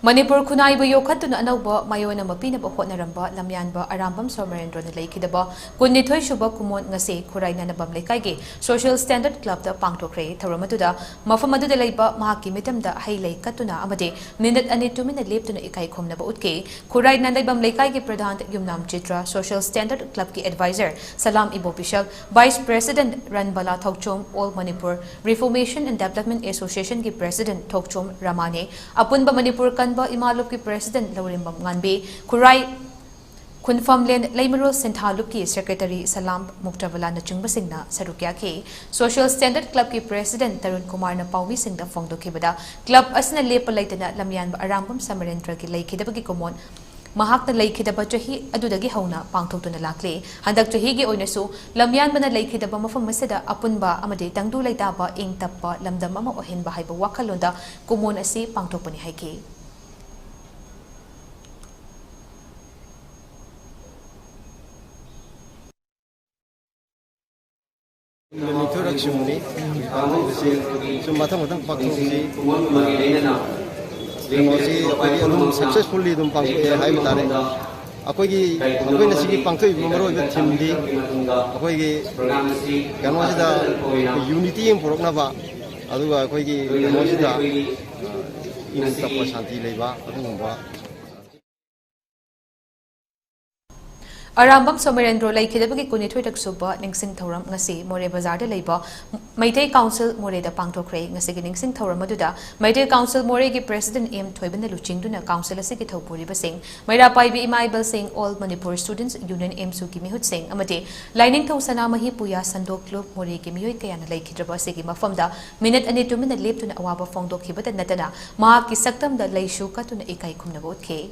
Manipur Kunaibu Yokatuna Anova Mayona Mapina Hotnaramba, Lamyanba A Samarendra Leikhidaba, Kunithoi Suba Kumon Ngase, Kuraina Bamlekage, Social Standard Club the Pangthoknakhre, Tharamatuda, Mafamadu de Laiba, Mahaki Mitam the Haile Katuna Amade, Minute and 2 minute lip to Ikai Komnaba Utke, Kuraina Bamlekage Pradant Yumnam Chitra, Social Standard Club ki Advisor, Salam Ibopishal, Vice President Ranbala Thokchom, All Manipur, Reformation and Development Association ki President Thokchom Ramane, Apunba Manipur Imalup ki President Lamyanba A, Kurai Kunfamlen Laimarul Senthalup ki Secretary Salam Muktavala na Chungbasingna Sarukya ke, Social Standard Club ki President Tarun Kumar na Paumi Singda Fongdo Kibada, Club Asna Lepalaitana Lamyanba A Samarendra ki Leikhidabagi Komon, Mahak na leikhidaba chahi adudagi hauna pangthokna lakle handak chahi gi oinasu Lamyanba na leikhidaba mafam masada apunba amade tangdu laitaba ingtappa lamdam ama ohenba haiba wakalonda kumon asi pangthokpani haike successfully unity Arambam Samarendra Leikhidabagi Kunithoi suba Ningsing thouram ngasi More Bazar de Laiba Maite Council More da Pangthoknakhre ngasi Ningsing thouram aduda Maite Council More gi President M Thoiban na Luchingduna Council asigi thopuri basing Maira Paibi Imaibal Singh All Manipur Students Union M Suki Mihut Singh amate Lining Thosana Mahi Puya Sandok Club More gi Miyoi Kayana Leikhidraba asigi mafamda minute ani 2 minute leptuna awaba fongdok hibata natana mahaki saktam da leishu katuna ikai khumna botke